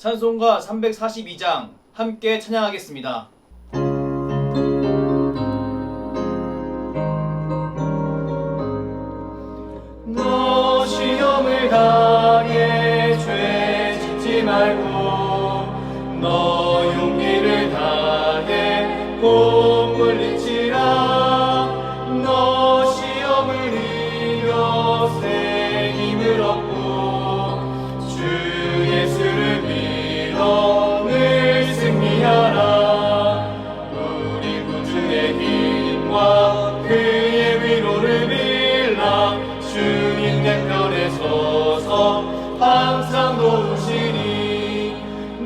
찬송가 342장 함께 찬양하겠습니다. 너 시험을 당해 죄 짓지 말고 너 용기를 다해 꼭 물리치라. 너 시험을 이겨 새 힘을 얻고 주 예수를 믿어 늘 승리하라. 우리 구주의 힘과 그의 위로를 빌라. 주님 내 편에 서서 항상 도우시니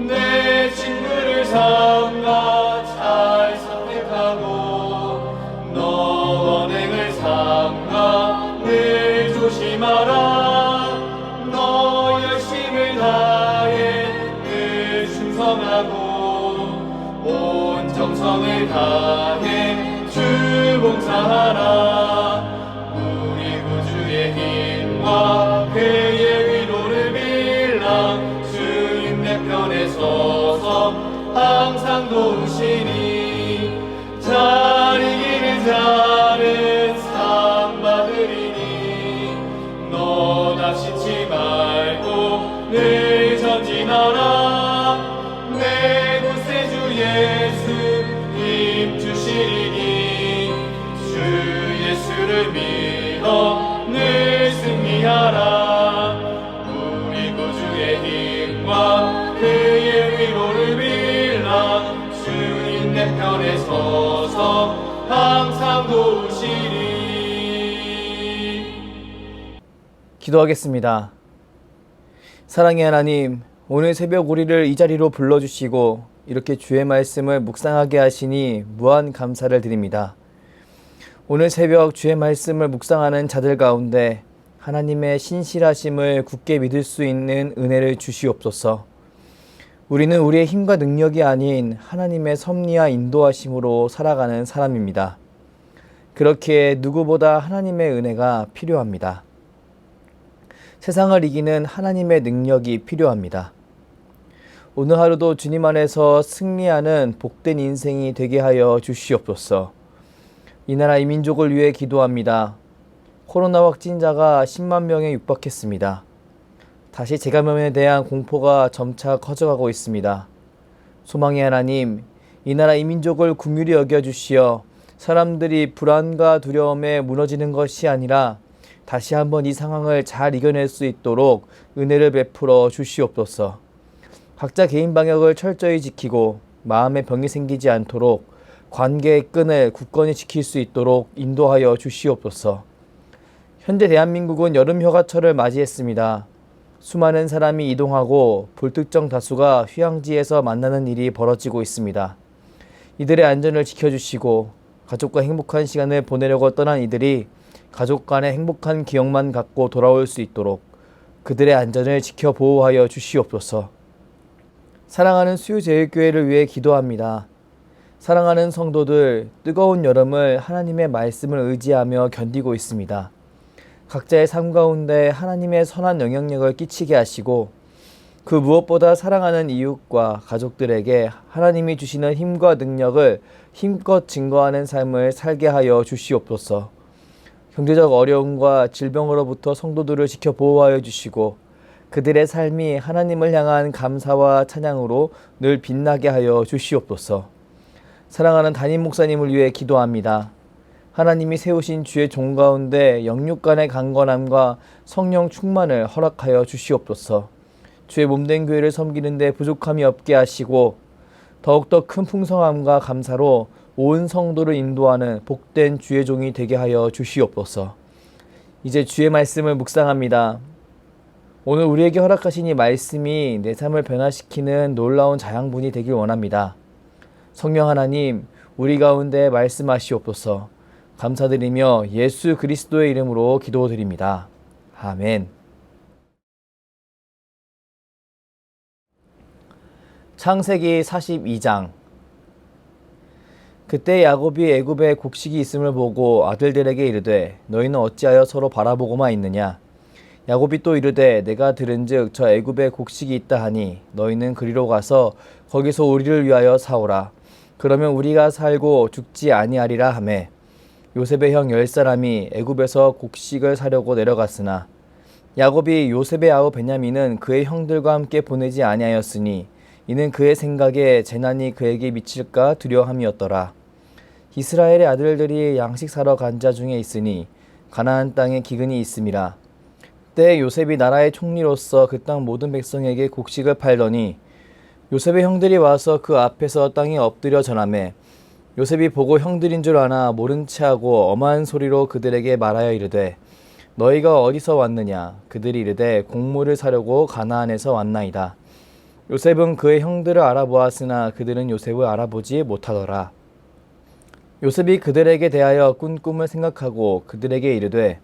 내 친구를 삼가 잘 선택하고 너 언행을 삼가 늘 조심하라. 너 열심을 다해 늘 충성하고 온 정성을 다해 주 봉사하라. 우리 구주의 힘과 그의 위로를 빌라. 주님 내 편에 서서 항상 도우시니 잘 이기는 자는 상 받으리니 너 낙심치 말고 늘 전진하라. 내 구세주 예수 힘 주시리니 주 예수를 믿어 늘 승리하라. 우리 구주의 힘과 그의 위로를 빌라. 주님 내 편에 서서 항상 도우시리. 기도하겠습니다. 사랑의 하나님, 오늘 새벽 우리를 이 자리로 불러주시고 이렇게 주의 말씀을 묵상하게 하시니 무한 감사를 드립니다. 오늘 새벽 주의 말씀을 묵상하는 자들 가운데 하나님의 신실하심을 굳게 믿을 수 있는 은혜를 주시옵소서. 우리는 우리의 힘과 능력이 아닌 하나님의 섭리와 인도하심으로 살아가는 사람입니다. 그렇기에 누구보다 하나님의 은혜가 필요합니다. 세상을 이기는 하나님의 능력이 필요합니다. 오늘 하루도 주님 안에서 승리하는 복된 인생이 되게 하여 주시옵소서. 이 나라 이 민족을 위해 기도합니다. 코로나 확진자가 10만 명에 육박했습니다. 다시 재감염에 대한 공포가 점차 커져가고 있습니다. 소망의 하나님, 이 나라 이 민족을 긍휼히 여겨주시어 사람들이 불안과 두려움에 무너지는 것이 아니라 다시 한번 이 상황을 잘 이겨낼 수 있도록 은혜를 베풀어 주시옵소서. 각자 개인 방역을 철저히 지키고 마음에 병이 생기지 않도록 관계의 끈을 굳건히 지킬 수 있도록 인도하여 주시옵소서. 현재 대한민국은 여름 휴가철을 맞이했습니다. 수많은 사람이 이동하고 불특정 다수가 휴양지에서 만나는 일이 벌어지고 있습니다. 이들의 안전을 지켜주시고 가족과 행복한 시간을 보내려고 떠난 이들이 가족 간의 행복한 기억만 갖고 돌아올 수 있도록 그들의 안전을 지켜 보호하여 주시옵소서. 사랑하는 수유제일교회를 위해 기도합니다. 사랑하는 성도들, 뜨거운 여름을 하나님의 말씀을 의지하며 견디고 있습니다. 각자의 삶 가운데 하나님의 선한 영향력을 끼치게 하시고 그 무엇보다 사랑하는 이웃과 가족들에게 하나님이 주시는 힘과 능력을 힘껏 증거하는 삶을 살게 하여 주시옵소서. 경제적 어려움과 질병으로부터 성도들을 지켜 보호하여 주시고 그들의 삶이 하나님을 향한 감사와 찬양으로 늘 빛나게 하여 주시옵소서. 사랑하는 담임 목사님을 위해 기도합니다. 하나님이 세우신 주의 종 가운데 영육 간의 강건함과 성령 충만을 허락하여 주시옵소서. 주의 몸된 교회를 섬기는 데 부족함이 없게 하시고 더욱더 큰 풍성함과 감사로 온 성도를 인도하는 복된 주의 종이 되게 하여 주시옵소서. 이제 주의 말씀을 묵상합니다. 오늘 우리에게 허락하신 이 말씀이 내 삶을 변화시키는 놀라운 자양분이 되길 원합니다. 성령 하나님, 우리 가운데 말씀하시옵소서. 감사드리며 예수 그리스도의 이름으로 기도드립니다. 아멘. 창세기 42장. 그때 야곱이 애굽에 곡식이 있음을 보고 아들들에게 이르되 너희는 어찌하여 서로 바라보고만 있느냐. 야곱이 또 이르되 내가 들은즉 저 애굽에 곡식이 있다 하니 너희는 그리로 가서 거기서 우리를 위하여 사오라. 그러면 우리가 살고 죽지 아니하리라 하매 요셉의 형 10사람이 애굽에서 곡식을 사려고 내려갔으나 야곱이 요셉의 아우 베냐민은 그의 형들과 함께 보내지 아니하였으니 이는 그의 생각에 재난이 그에게 미칠까 두려움이었더라. 이스라엘의 아들들이 양식 사러 간 자 중에 있으니 가나안 땅에 기근이 있음이라. 때에 요셉이 나라의 총리로서 그 땅 모든 백성에게 곡식을 팔더니 요셉의 형들이 와서 그 앞에서 땅에 엎드려 전하매 요셉이 보고 형들인 줄 아나 모른 체하고 엄한 소리로 그들에게 말하여 이르되 너희가 어디서 왔느냐. 그들이 이르되 곡물을 사려고 가나안에서 왔나이다. 요셉은 그의 형들을 알아보았으나 그들은 요셉을 알아보지 못하더라. 요셉이 그들에게 대하여 꾼 꿈을 생각하고 그들에게 이르되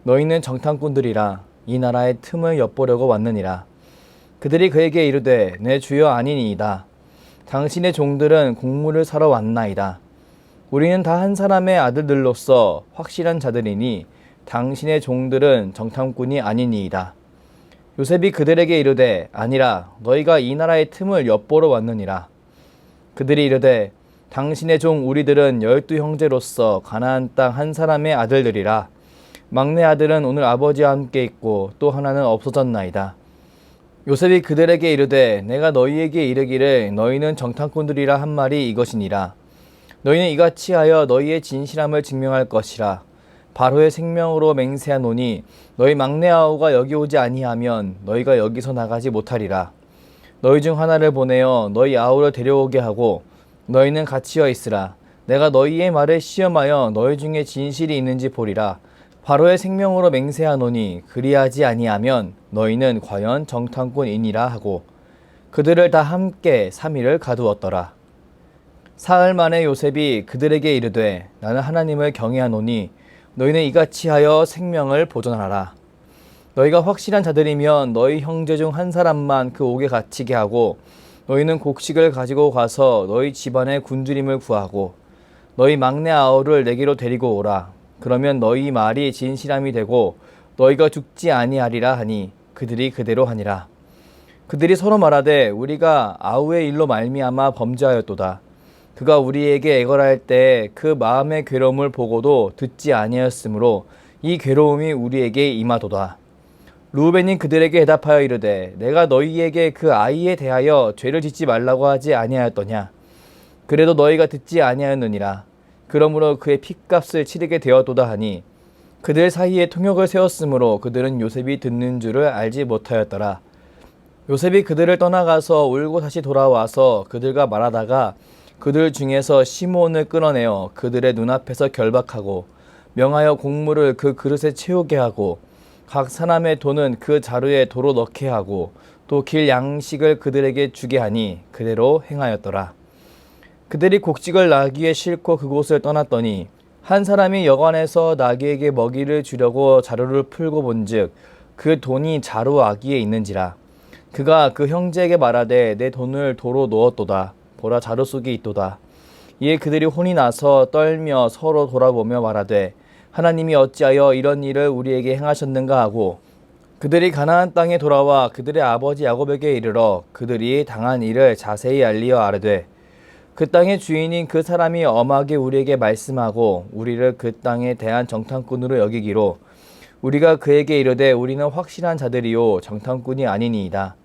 너희는 정탐꾼들이라 이 나라의 틈을 엿보려고 왔느니라. 그들이 그에게 이르되 내 주여 아니니이다. 당신의 종들은 곡물을 사러 왔나이다. 우리는 다 한 사람의 아들들로서 확실한 자들이니 당신의 종들은 정탐꾼이 아니니이다. 요셉이 그들에게 이르되 아니라 너희가 이 나라의 틈을 엿보러 왔느니라. 그들이 이르되 당신의 종 우리들은 12형제로서 가나안 땅 한 사람의 아들들이라. 막내 아들은 오늘 아버지와 함께 있고 또 하나는 없어졌나이다. 요셉이 그들에게 이르되 내가 너희에게 이르기를 너희는 정탐꾼들이라 한 말이 이것이니라. 너희는 이같이 하여 너희의 진실함을 증명할 것이라. 바로의 생명으로 맹세하노니 너희 막내 아우가 여기 오지 아니하면 너희가 여기서 나가지 못하리라. 너희 중 하나를 보내어 너희 아우를 데려오게 하고 너희는 같이어 있으라. 내가 너희의 말을 시험하여 너희 중에 진실이 있는지 보리라. 바로의 생명으로 맹세하노니 그리하지 아니하면 너희는 과연 정탐꾼이니라 하고 그들을 다 함께 3일을 가두었더라. 사흘 만에 요셉이 그들에게 이르되 나는 하나님을 경외하노니 너희는 이같이 하여 생명을 보존하라. 너희가 확실한 자들이면 너희 형제 중 한 사람만 그 옥에 갇히게 하고 너희는 곡식을 가지고 가서 너희 집안의 굶주림을 구하고 너희 막내 아우를 내게로 데리고 오라. 그러면 너희 말이 진실함이 되고 너희가 죽지 아니하리라 하니 그들이 그대로 하니라. 그들이 서로 말하되 우리가 아우의 일로 말미암아 범죄하였도다. 그가 우리에게 애걸할 때 그 마음의 괴로움을 보고도 듣지 아니하였으므로 이 괴로움이 우리에게 임하도다. 루벤이 그들에게 대답하여 이르되 내가 너희에게 그 아이에 대하여 죄를 짓지 말라고 하지 아니하였더냐. 그래도 너희가 듣지 아니하였느니라. 그러므로 그의 핏값을 치르게 되었도다 하니 그들 사이에 통역을 세웠으므로 그들은 요셉이 듣는 줄을 알지 못하였더라. 요셉이 그들을 떠나가서 울고 다시 돌아와서 그들과 말하다가 그들 중에서 시므온을 끌어내어 그들의 눈앞에서 결박하고 명하여 곡물을 그 그릇에 채우게 하고 각 사람의 돈은 그 자루에 도로 넣게 하고 또 길 양식을 그들에게 주게 하니 그대로 행하였더라. 그들이 곡식을 나귀에 싣고 그곳을 떠났더니 한 사람이 여관에서 나귀에게 먹이를 주려고 자루를 풀고 본즉 그 돈이 자루 아귀에 있는지라. 그가 그 형제에게 말하되 내 돈을 도로 넣었도다. 보라 자루 속에 있도다. 이에 그들이 혼이 나서 떨며 서로 돌아보며 말하되 하나님이 어찌하여 이런 일을 우리에게 행하셨는가 하고 그들이 가나안 땅에 돌아와 그들의 아버지 야곱에게 이르러 그들이 당한 일을 자세히 알리어 아뢰되 그 땅의 주인인 그 사람이 엄하게 우리에게 말씀하고 우리를 그 땅에 대한 정탐꾼으로 여기기로 우리가 그에게 이르되 우리는 확실한 자들이요 정탐꾼이 아니니이다.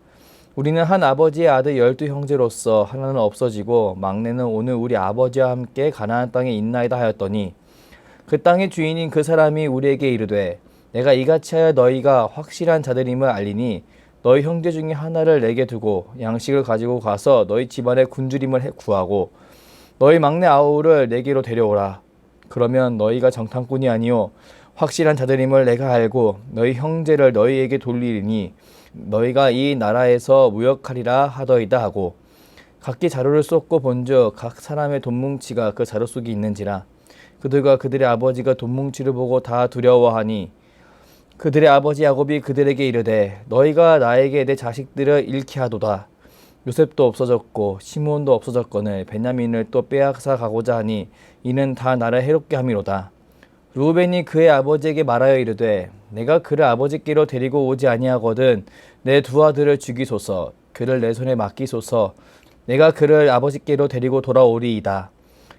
우리는 한 아버지의 아들 12형제로서 하나는 없어지고 막내는 오늘 우리 아버지와 함께 가나안 땅에 있나이다 하였더니 그 땅의 주인인 그 사람이 우리에게 이르되 내가 이같이 하여 너희가 확실한 자들임을 알리니 너희 형제 중에 하나를 내게 두고 양식을 가지고 가서 너희 집안의 굶주림을 구하고 너희 막내 아우를 내게로 데려오라. 그러면 너희가 정탐꾼이 아니요 확실한 자들임을 내가 알고 너희 형제를 너희에게 돌리리니 너희가 이 나라에서 무역하리라 하더이다 하고 각기 자루를 쏟고 본즉 각 사람의 돈뭉치가 그 자루 속에 있는지라. 그들과 그들의 아버지가 돈뭉치를 보고 다 두려워하니 그들의 아버지 야곱이 그들에게 이르되 너희가 나에게 내 자식들을 잃게 하도다. 요셉도 없어졌고 시므온도 없어졌거늘 베냐민을 또 빼앗아 가고자 하니 이는 다 나를 해롭게 함이로다. 르우벤이 그의 아버지에게 말하여 이르되 내가 그를 아버지께로 데리고 오지 아니하거든 내 두 아들을 죽이소서 그를 내 손에 맡기소서 내가 그를 아버지께로 데리고 돌아오리이다.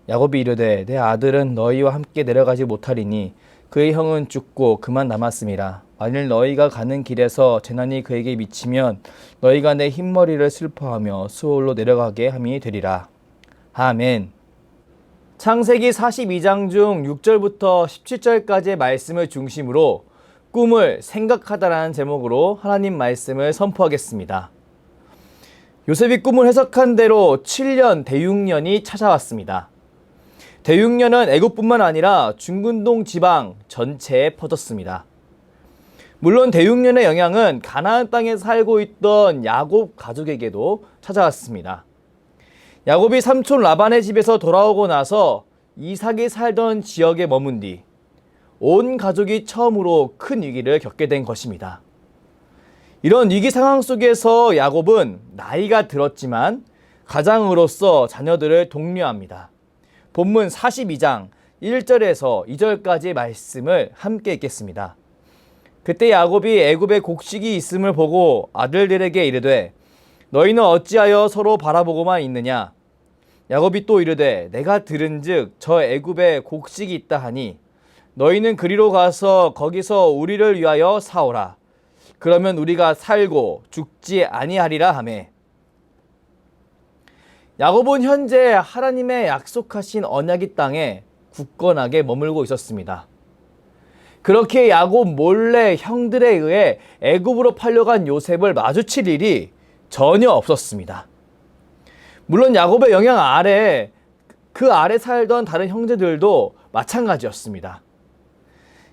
야곱이 이르되 내 아들은 너희와 함께 내려가지 못하리니 그의 형은 죽고 그만 남았음이라. 만일 너희가 가는 길에서 재난이 그에게 미치면 너희가 내 흰머리를 슬퍼하며 수월로 내려가게 함이 되리라. 아멘. 창세기 42장 중 6절부터 17절까지의 말씀을 중심으로 꿈을 생각하다라는 제목으로 하나님 말씀을 선포하겠습니다. 요셉이 꿈을 해석한 대로 7년 대육년이 찾아왔습니다. 대육년은 애굽뿐만 아니라 중근동 지방 전체에 퍼졌습니다. 물론 대육년의 영향은 가나안 땅에 살고 있던 야곱 가족에게도 찾아왔습니다. 야곱이 삼촌 라반의 집에서 돌아오고 나서 이삭이 살던 지역에 머문 뒤 온 가족이 처음으로 큰 위기를 겪게 된 것입니다. 이런 위기 상황 속에서 야곱은 나이가 들었지만 가장으로서 자녀들을 독려합니다. 본문 42장 1절에서 2절까지의 말씀을 함께 읽겠습니다. 그때 야곱이 애굽에 곡식이 있음을 보고 아들들에게 이르되 너희는 어찌하여 서로 바라보고만 있느냐. 야곱이 또 이르되 내가 들은즉 저 애굽에 곡식이 있다 하니 너희는 그리로 가서 거기서 우리를 위하여 사오라. 그러면 우리가 살고 죽지 아니하리라 하매. 야곱은 현재 하나님의 약속하신 언약의 땅에 굳건하게 머물고 있었습니다. 그렇게 야곱 몰래 형들에 의해 애굽으로 팔려간 요셉을 마주칠 일이 전혀 없었습니다. 물론 야곱의 영향 아래 그 아래 살던 다른 형제들도 마찬가지였습니다.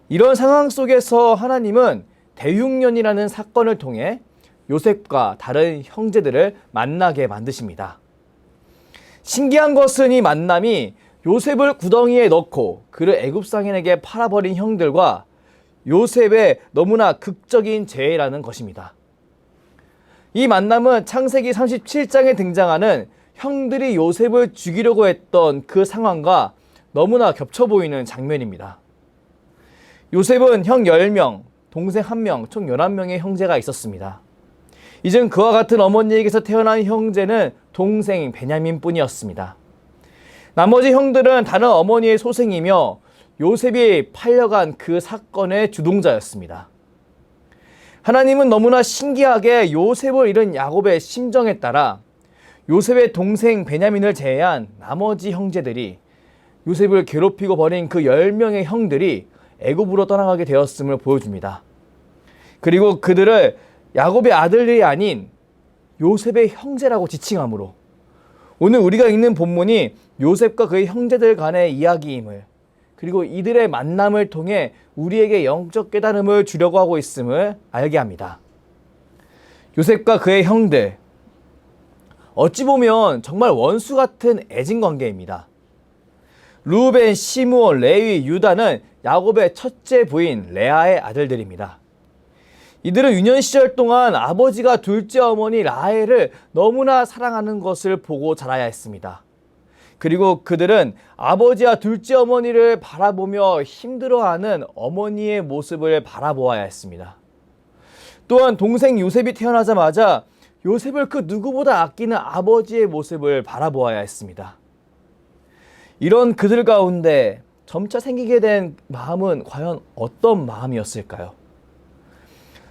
이런 상황 속에서 하나님은 대육년이라는 사건을 통해 요셉과 다른 형제들을 만나게 만드십니다. 신기한 것은 이 만남이 요셉을 구덩이에 넣고 그를 애굽 상인에게 팔아버린 형들과 요셉의 너무나 극적인 재해라는 것입니다. 이 만남은 창세기 37장에 등장하는 형들이 요셉을 죽이려고 했던 그 상황과 너무나 겹쳐 보이는 장면입니다. 요셉은 형 10명, 동생 1명, 총 11명의 형제가 있었습니다. 이젠 그와 같은 어머니에게서 태어난 형제는 동생 베냐민 뿐이었습니다. 나머지 형들은 다른 어머니의 소생이며 요셉이 팔려간 그 사건의 주동자였습니다. 하나님은 너무나 신기하게 요셉을 잃은 야곱의 심정에 따라 요셉의 동생 베냐민을 제외한 나머지 형제들이 요셉을 괴롭히고 버린 그 10명의 형들이 애굽으로 떠나가게 되었음을 보여줍니다. 그리고 그들을 야곱의 아들들이 아닌 요셉의 형제라고 지칭하므로 오늘 우리가 읽는 본문이 요셉과 그의 형제들 간의 이야기임을, 그리고 이들의 만남을 통해 우리에게 영적 깨달음을 주려고 하고 있음을 알게 합니다. 요셉과 그의 형들, 어찌 보면 정말 원수 같은 애진 관계입니다. 르우벤, 시므온, 레위, 유다는 야곱의 첫째 부인 레아의 아들들입니다. 이들은 유년 시절 동안 아버지가 둘째 어머니 라헬을 너무나 사랑하는 것을 보고 자라야 했습니다. 그리고 그들은 아버지와 둘째 어머니를 바라보며 힘들어하는 어머니의 모습을 바라보아야 했습니다. 또한 동생 요셉이 태어나자마자 요셉을 그 누구보다 아끼는 아버지의 모습을 바라보아야 했습니다. 이런 그들 가운데 점차 생기게 된 마음은 과연 어떤 마음이었을까요?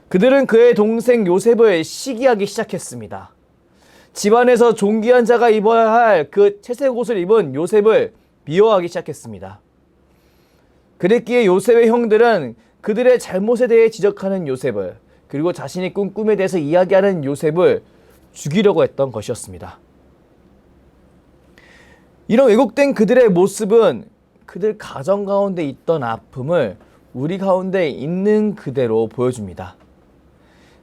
그들은 그의 동생 요셉을 시기하기 시작했습니다. 집안에서 존귀한 자가 입어야 할 그 채색 옷을 입은 요셉을 미워하기 시작했습니다. 그랬기에 요셉의 형들은 그들의 잘못에 대해 지적하는 요셉을, 그리고 자신이 꾼 꿈에 대해서 이야기하는 요셉을 죽이려고 했던 것이었습니다. 이런 왜곡된 그들의 모습은 그들 가정 가운데 있던 아픔을 우리 가운데 있는 그대로 보여줍니다.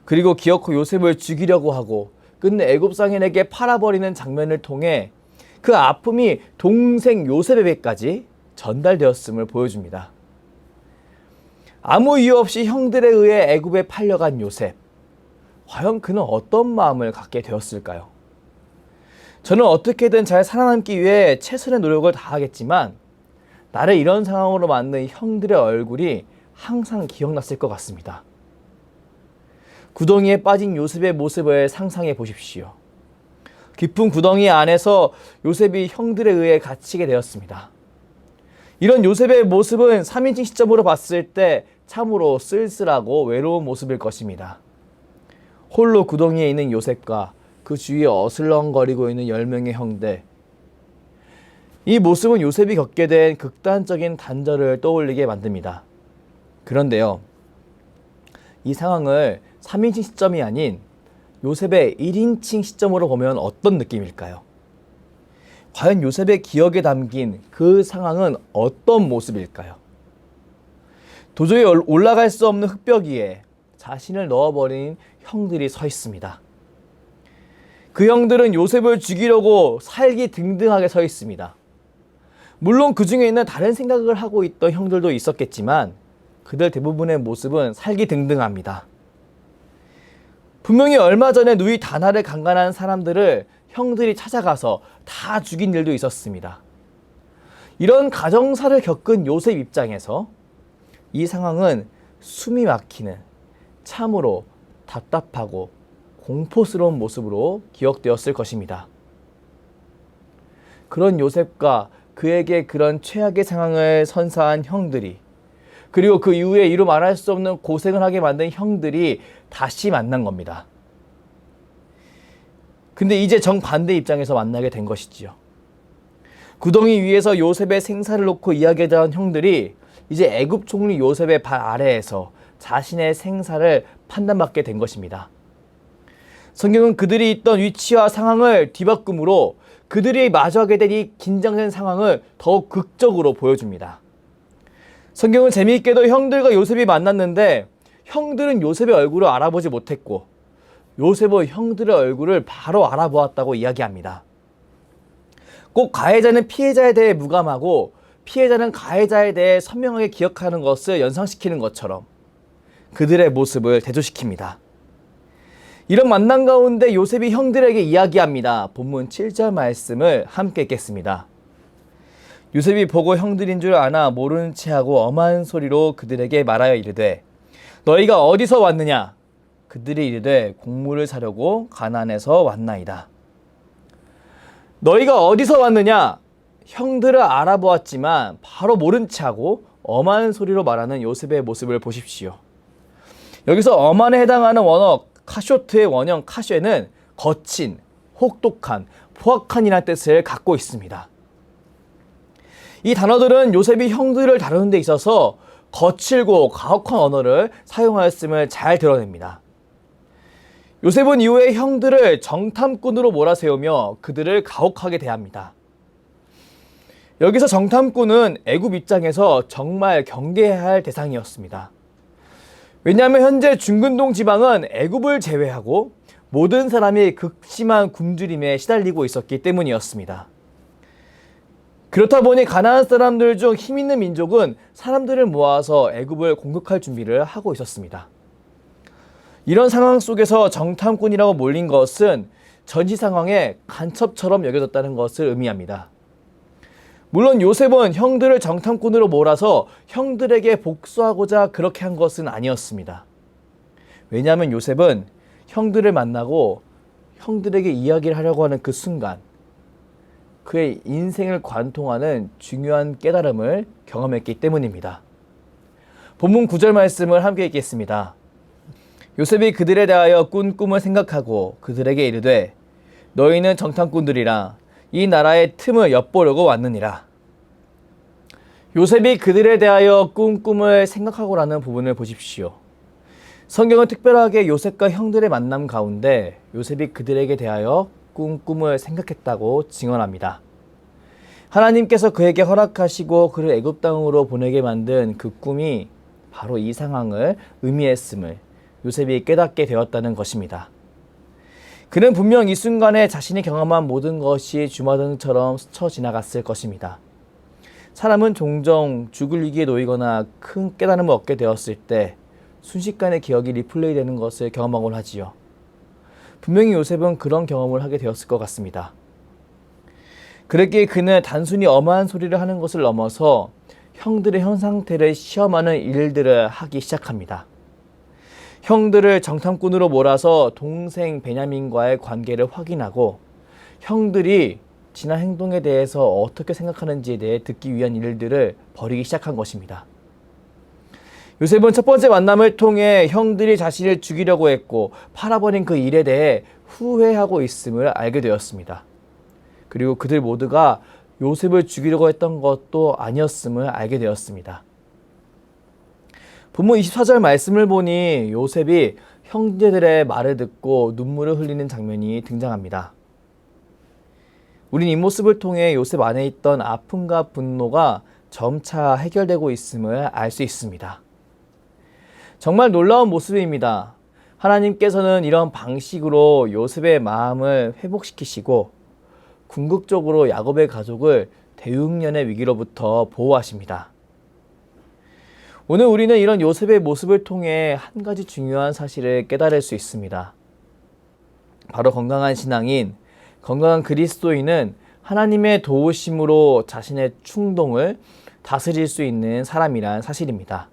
그리고 기어코 요셉을 죽이려고 하고 끝내 애굽 상인에게 팔아버리는 장면을 통해 그 아픔이 동생 요셉에게까지 전달되었음을 보여줍니다. 아무 이유 없이 형들에 의해 애굽에 팔려간 요셉, 과연 그는 어떤 마음을 갖게 되었을까요? 저는 어떻게든 잘 살아남기 위해 최선의 노력을 다하겠지만 나를 이런 상황으로 만든 형들의 얼굴이 항상 기억났을 것 같습니다. 구덩이에 빠진 요셉의 모습을 상상해 보십시오. 깊은 구덩이 안에서 요셉이 형들에 의해 갇히게 되었습니다. 이런 요셉의 모습은 3인칭 시점으로 봤을 때 참으로 쓸쓸하고 외로운 모습일 것입니다. 홀로 구덩이에 있는 요셉과 그 주위에 어슬렁거리고 있는 10명의 형들. 이 모습은 요셉이 겪게 된 극단적인 단절을 떠올리게 만듭니다. 그런데요, 이 상황을 3인칭 시점이 아닌 요셉의 1인칭 시점으로 보면 어떤 느낌일까요? 과연 요셉의 기억에 담긴 그 상황은 어떤 모습일까요? 도저히 올라갈 수 없는 흙벽 위에 자신을 넣어버린 형들이 서 있습니다. 그 형들은 요셉을 죽이려고 살기등등하게 서 있습니다. 물론 그 중에 다른 생각을 하고 있던 형들도 있었겠지만 그들 대부분의 모습은 살기등등합니다. 분명히 얼마 전에 누이 다나를 강간한 사람들을 형들이 찾아가서 다 죽인 일도 있었습니다. 이런 가정사를 겪은 요셉 입장에서 이 상황은 숨이 막히는 참으로 답답하고 공포스러운 모습으로 기억되었을 것입니다. 그런 요셉과 그에게 그런 최악의 상황을 선사한 형들이, 그리고 그 이후에 이루 말할 수 없는 고생을 하게 만든 형들이 다시 만난 겁니다. 근데 이제 정반대 입장에서 만나게 된 것이지요. 구덩이 위에서 요셉의 생사를 놓고 이야기하던 형들이 이제 애굽 총리 요셉의 발 아래에서 자신의 생사를 판단받게 된 것입니다. 성경은 그들이 있던 위치와 상황을 뒤바꿈으로 그들이 마주하게 된 이 긴장된 상황을 더욱 극적으로 보여줍니다. 성경은 재미있게도 형들과 요셉이 만났는데 형들은 요셉의 얼굴을 알아보지 못했고 요셉은 형들의 얼굴을 바로 알아보았다고 이야기합니다. 꼭 가해자는 피해자에 대해 무감하고 피해자는 가해자에 대해 선명하게 기억하는 것을 연상시키는 것처럼 그들의 모습을 대조시킵니다. 이런 만남 가운데 요셉이 형들에게 이야기합니다. 본문 7절 말씀을 함께 읽겠습니다. 요셉이 보고 형들인 줄 아나 모르는 체하고 엄한 소리로 그들에게 말하여 이르되 너희가 어디서 왔느냐? 그들이 이르되 곡물을 사려고 가나안에서 왔나이다. 너희가 어디서 왔느냐? 형들을 알아보았지만 바로 모른 체하고 엄한 소리로 말하는 요셉의 모습을 보십시오. 여기서 엄한에 해당하는 원어 카쇼트의 원형 카쉐는 거친, 혹독한, 포악한이라는 뜻을 갖고 있습니다. 이 단어들은 요셉이 형들을 다루는 데 있어서 거칠고 가혹한 언어를 사용하였음을 잘 드러냅니다. 요셉은 이후에 형들을 정탐꾼으로 몰아세우며 그들을 가혹하게 대합니다. 여기서 정탐꾼은 애굽 입장에서 정말 경계해야 할 대상이었습니다. 왜냐하면 현재 중근동 지방은 애굽을 제외하고 모든 사람이 극심한 굶주림에 시달리고 있었기 때문이었습니다. 그렇다 보니 가나안 사람들 중 힘있는 민족은 사람들을 모아서 애굽을 공격할 준비를 하고 있었습니다. 이런 상황 속에서 정탐꾼이라고 몰린 것은 전시 상황에 간첩처럼 여겨졌다는 것을 의미합니다. 물론 요셉은 형들을 정탐꾼으로 몰아서 형들에게 복수하고자 그렇게 한 것은 아니었습니다. 왜냐하면 요셉은 형들을 만나고 형들에게 이야기를 하려고 하는 그 순간 그의 인생을 관통하는 중요한 깨달음을 경험했기 때문입니다. 본문 9절 말씀을 함께 읽겠습니다. 요셉이 그들에 대하여 꾼 꿈을 생각하고 그들에게 이르되 너희는 정탐꾼들이라 이 나라의 틈을 엿보려고 왔느니라. 요셉이 그들에 대하여 꾼 꿈을 생각하고라는 부분을 보십시오. 성경은 특별하게 요셉과 형들의 만남 가운데 요셉이 그들에게 대하여 꾼 꿈을 생각했다고 증언합니다. 하나님께서 그에게 허락하시고 그를 애굽 땅으로 보내게 만든 그 꿈이 바로 이 상황을 의미했음을 요셉이 깨닫게 되었다는 것입니다. 그는 분명 이 순간에 자신이 경험한 모든 것이 주마등처럼 스쳐 지나갔을 것입니다. 사람은 종종 죽을 위기에 놓이거나 큰 깨달음을 얻게 되었을 때 순식간에 기억이 리플레이 되는 것을 경험하곤 하지요. 분명히 요셉은 그런 경험을 하게 되었을 것 같습니다. 그랬기에 그는 단순히 엄한 소리를 하는 것을 넘어서 형들의 현 상태를 시험하는 일들을 하기 시작합니다. 형들을 정탐꾼으로 몰아서 동생 베냐민과의 관계를 확인하고 형들이 지난 행동에 대해서 어떻게 생각하는지에 대해 듣기 위한 일들을 벌이기 시작한 것입니다. 요셉은 첫 번째 만남을 통해 형들이 자신을 죽이려고 했고 팔아버린 그 일에 대해 후회하고 있음을 알게 되었습니다. 그리고 그들 모두가 요셉을 죽이려고 했던 것도 아니었음을 알게 되었습니다. 본문 24절 말씀을 보니 요셉이 형제들의 말을 듣고 눈물을 흘리는 장면이 등장합니다. 우린 이 모습을 통해 요셉 안에 있던 아픔과 분노가 점차 해결되고 있음을 알 수 있습니다. 정말 놀라운 모습입니다. 하나님께서는 이런 방식으로 요셉의 마음을 회복시키시고 궁극적으로 야곱의 가족을 대육년의 위기로부터 보호하십니다. 오늘 우리는 이런 요셉의 모습을 통해 한 가지 중요한 사실을 깨달을 수 있습니다. 바로 건강한 신앙인, 건강한 그리스도인은 하나님의 도우심으로 자신의 충동을 다스릴 수 있는 사람이란 사실입니다.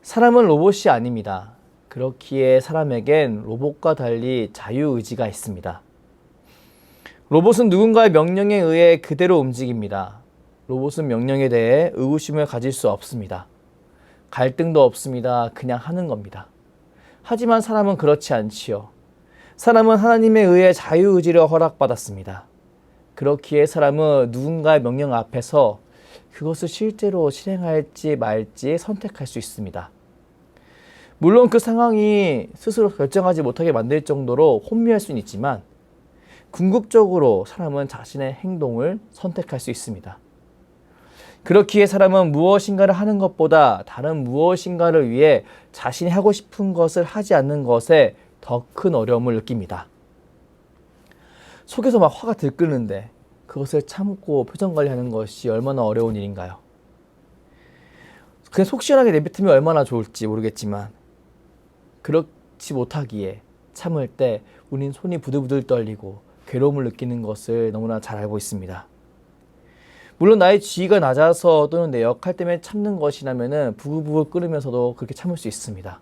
사람은 로봇이 아닙니다. 그렇기에 사람에겐 로봇과 달리 자유의지가 있습니다. 로봇은 누군가의 명령에 의해 그대로 움직입니다. 로봇은 명령에 대해 의구심을 가질 수 없습니다. 갈등도 없습니다. 그냥 하는 겁니다. 하지만 사람은 그렇지 않지요. 사람은 하나님에 의해 자유의지를 허락받았습니다. 그렇기에 사람은 누군가의 명령 앞에서 그것을 실제로 실행할지 말지 선택할 수 있습니다. 물론 그 상황이 스스로 결정하지 못하게 만들 정도로 혼미할 수는 있지만 궁극적으로 사람은 자신의 행동을 선택할 수 있습니다. 그렇기에 사람은 무엇인가를 하는 것보다 다른 무엇인가를 위해 자신이 하고 싶은 것을 하지 않는 것에 더 큰 어려움을 느낍니다. 속에서 막 화가 들끓는데 그것을 참고 표정 관리하는 것이 얼마나 어려운 일인가요? 그냥 속 시원하게 내뱉으면 얼마나 좋을지 모르겠지만 그렇지 못하기에 참을 때 우린 손이 부들부들 떨리고 괴로움을 느끼는 것을 너무나 잘 알고 있습니다. 물론 나의 지위가 낮아서 또는 내 역할 때문에 참는 것이라면 부글부글 끓으면서도 그렇게 참을 수 있습니다.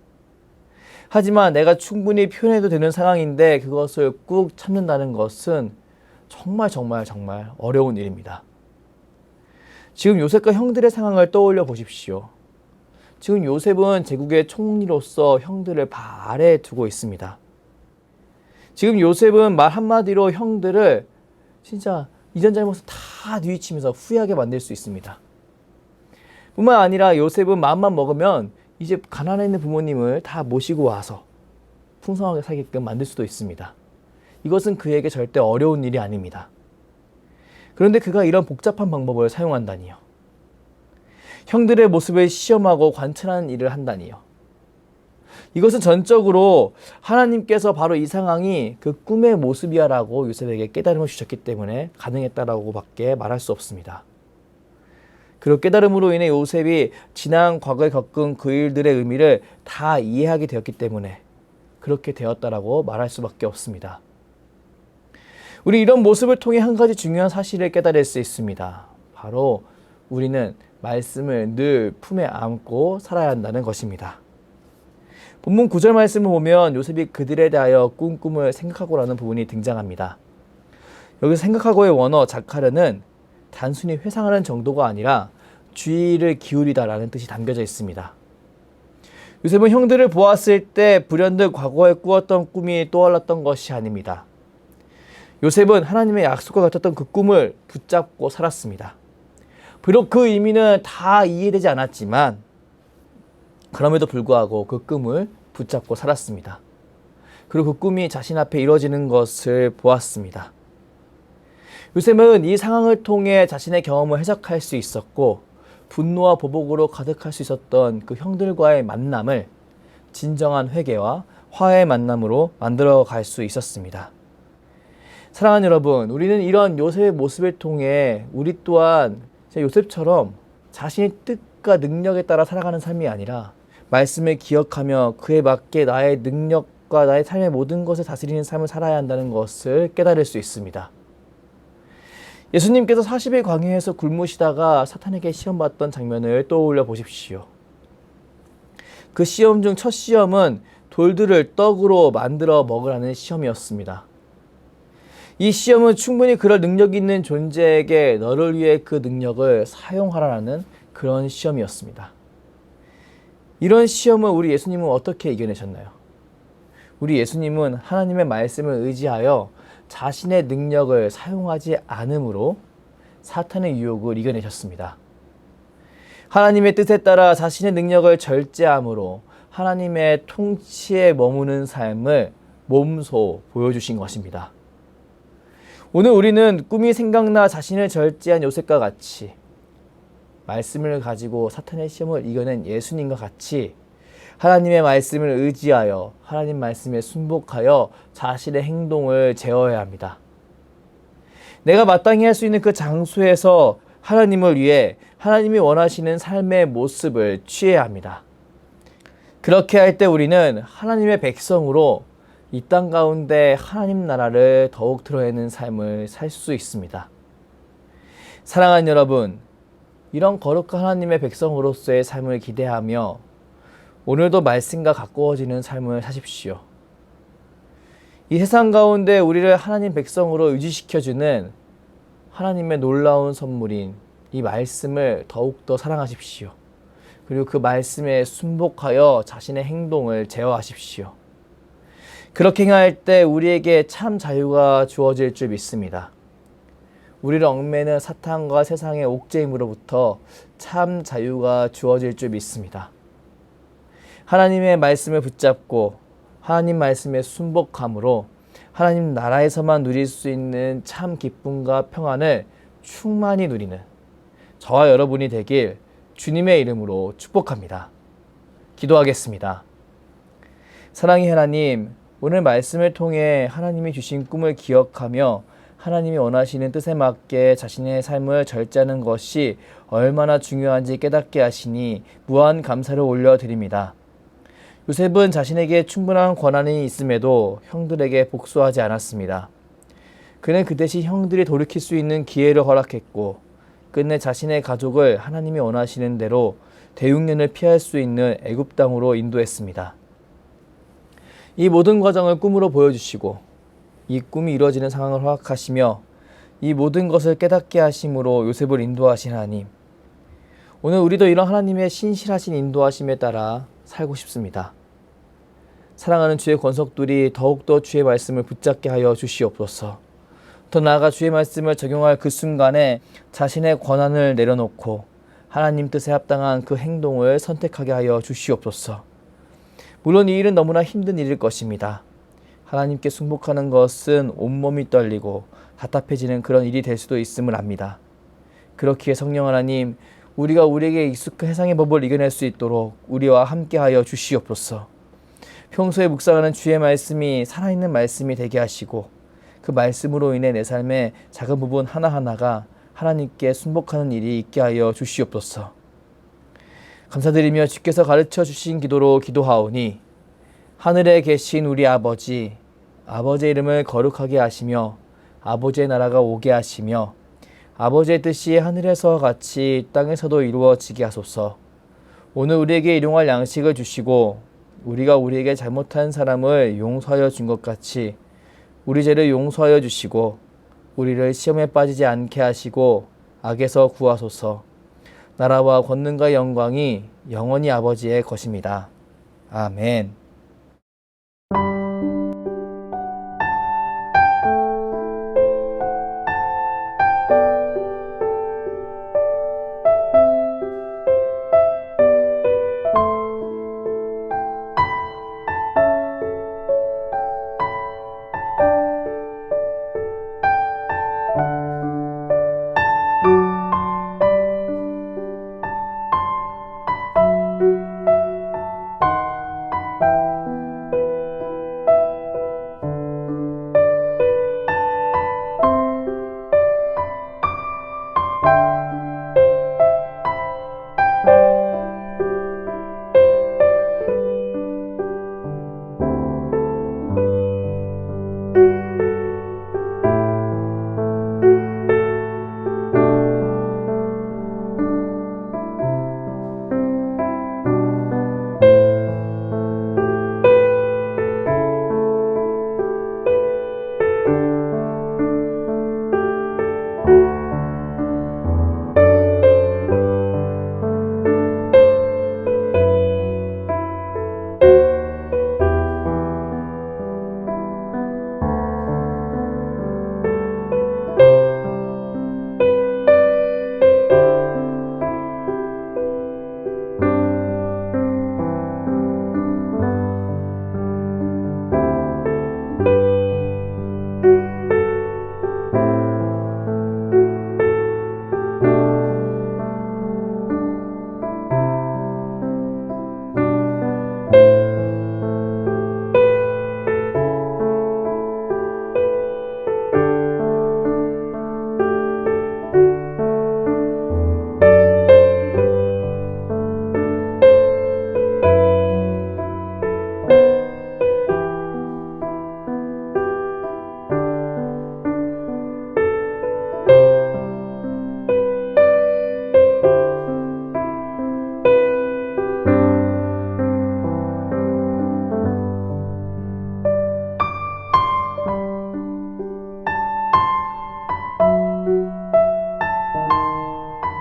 하지만 내가 충분히 표현해도 되는 상황인데 그것을 꾹 참는다는 것은 정말 어려운 일입니다. 지금 요셉과 형들의 상황을 떠올려 보십시오. 지금 요셉은 제국의 총리로서 형들을 발에 두고 있습니다. 지금 요셉은 말 한마디로 형들을 진짜 이전 잘못을 다 뉘우치면서 후회하게 만들 수 있습니다. 뿐만 아니라 요셉은 마음만 먹으면 이제 가난해 있는 부모님을 다 모시고 와서 풍성하게 살게끔 만들 수도 있습니다. 이것은 그에게 절대 어려운 일이 아닙니다. 그런데 그가 이런 복잡한 방법을 사용한다니요. 형들의 모습을 시험하고 관찰하는 일을 한다니요. 이것은 전적으로 하나님께서 바로 이 상황이 그 꿈의 모습이야라고 요셉에게 깨달음을 주셨기 때문에 가능했다라고 밖에 말할 수 없습니다. 그리고 깨달음으로 인해 요셉이 지난 과거에 겪은 그 일들의 의미를 다 이해하게 되었기 때문에 그렇게 되었다라고 말할 수밖에 없습니다. 우리 이런 모습을 통해 한 가지 중요한 사실을 깨달을 수 있습니다. 바로 우리는 말씀을 늘 품에 안고 살아야 한다는 것입니다. 본문 9절 말씀을 보면 요셉이 그들에 대하여 꾼 꿈을 생각하고라는 부분이 등장합니다. 여기서 생각하고의 원어 자카르는 단순히 회상하는 정도가 아니라 주의를 기울이다라는 뜻이 담겨져 있습니다. 요셉은 형들을 보았을 때 불현듯 과거에 꾸었던 꿈이 떠올랐던 것이 아닙니다. 요셉은 하나님의 약속과 같았던 그 꿈을 붙잡고 살았습니다. 비록 그 의미는 다 이해되지 않았지만 그럼에도 불구하고 그 꿈을 붙잡고 살았습니다. 그리고 그 꿈이 자신 앞에 이루어지는 것을 보았습니다. 요셉은 이 상황을 통해 자신의 경험을 해석할 수 있었고 분노와 보복으로 가득할 수 있었던 그 형들과의 만남을 진정한 회개와 화해의 만남으로 만들어 갈 수 있었습니다. 사랑하는 여러분, 우리는 이런 요셉의 모습을 통해 우리 또한 요셉처럼 자신의 뜻과 능력에 따라 살아가는 삶이 아니라 말씀을 기억하며 그에 맞게 나의 능력과 나의 삶의 모든 것을 다스리는 삶을 살아야 한다는 것을 깨달을 수 있습니다. 예수님께서 40일 광야에서 굶으시다가 사탄에게 시험받던 장면을 떠올려 보십시오. 그 시험 중 첫 시험은 돌들을 떡으로 만들어 먹으라는 시험이었습니다. 이 시험은 충분히 그럴 능력 있는 존재에게 너를 위해 그 능력을 사용하라는 그런 시험이었습니다. 이런 시험을 우리 예수님은 어떻게 이겨내셨나요? 우리 예수님은 하나님의 말씀을 의지하여 자신의 능력을 사용하지 않음으로 사탄의 유혹을 이겨내셨습니다. 하나님의 뜻에 따라 자신의 능력을 절제함으로 하나님의 통치에 머무는 삶을 몸소 보여주신 것입니다. 오늘 우리는 꿈이 생각나 자신을 절제한 요셉과 같이 말씀을 가지고 사탄의 시험을 이겨낸 예수님과 같이 하나님의 말씀을 의지하여 하나님 말씀에 순복하여 자신의 행동을 제어해야 합니다. 내가 마땅히 할 수 있는 그 장소에서 하나님을 위해 하나님이 원하시는 삶의 모습을 취해야 합니다. 그렇게 할 때 우리는 하나님의 백성으로 이 땅 가운데 하나님 나라를 더욱 드러내는 삶을 살 수 있습니다. 사랑하는 여러분, 이런 거룩한 하나님의 백성으로서의 삶을 기대하며 오늘도 말씀과 가까워지는 삶을 사십시오. 이 세상 가운데 우리를 하나님 백성으로 유지시켜주는 하나님의 놀라운 선물인 이 말씀을 더욱더 사랑하십시오. 그리고 그 말씀에 순복하여 자신의 행동을 제어하십시오. 그렇게 행할 때 우리에게 참 자유가 주어질 줄 믿습니다. 우리를 얽매는 사탄과 세상의 옥죄임으로부터 참 자유가 주어질 줄 믿습니다. 하나님의 말씀을 붙잡고 하나님 말씀에 순복함으로 하나님 나라에서만 누릴 수 있는 참 기쁨과 평안을 충만히 누리는 저와 여러분이 되길 주님의 이름으로 축복합니다. 기도하겠습니다. 사랑의 하나님, 오늘 말씀을 통해 하나님이 주신 꿈을 기억하며 하나님이 원하시는 뜻에 맞게 자신의 삶을 절제하는 것이 얼마나 중요한지 깨닫게 하시니 무한 감사를 올려드립니다. 요셉은 자신에게 충분한 권한이 있음에도 형들에게 복수하지 않았습니다. 그는 그 대신 형들이 돌이킬 수 있는 기회를 허락했고 끝내 자신의 가족을 하나님이 원하시는 대로 대육년을 피할 수 있는 애굽 땅으로 인도했습니다. 이 모든 과정을 꿈으로 보여주시고 이 꿈이 이루어지는 상황을 허락하시며 이 모든 것을 깨닫게 하심으로 요셉을 인도하신 하나님, 오늘 우리도 이런 하나님의 신실하신 인도하심에 따라 살고 싶습니다. 사랑하는 주의 권속들이 더욱더 주의 말씀을 붙잡게 하여 주시옵소서. 더 나아가 주의 말씀을 적용할 그 순간에 자신의 권한을 내려놓고 하나님 뜻에 합당한 그 행동을 선택하게 하여 주시옵소서. 물론 이 일은 너무나 힘든 일일 것입니다. 하나님께 순복하는 것은 온몸이 떨리고 답답해지는 그런 일이 될 수도 있음을 압니다. 그렇기에 성령 하나님, 우리가 우리에게 익숙한 세상의 법을 이겨낼 수 있도록 우리와 함께하여 주시옵소서. 평소에 묵상하는 주의 말씀이 살아있는 말씀이 되게 하시고 그 말씀으로 인해 내 삶의 작은 부분 하나하나가 하나님께 순복하는 일이 있게 하여 주시옵소서. 감사드리며 주께서 가르쳐 주신 기도로 기도하오니 하늘에 계신 우리 아버지, 아버지의 이름을 거룩하게 하시며 아버지의 나라가 오게 하시며 아버지의 뜻이 하늘에서 같이 땅에서도 이루어지게 하소서. 오늘 우리에게 일용할 양식을 주시고 우리가 우리에게 잘못한 사람을 용서하여 준 것 같이 우리 죄를 용서하여 주시고 우리를 시험에 빠지지 않게 하시고 악에서 구하소서. 나라와 권능과 영광이 영원히 아버지의 것입니다. 아멘.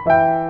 감사합니다.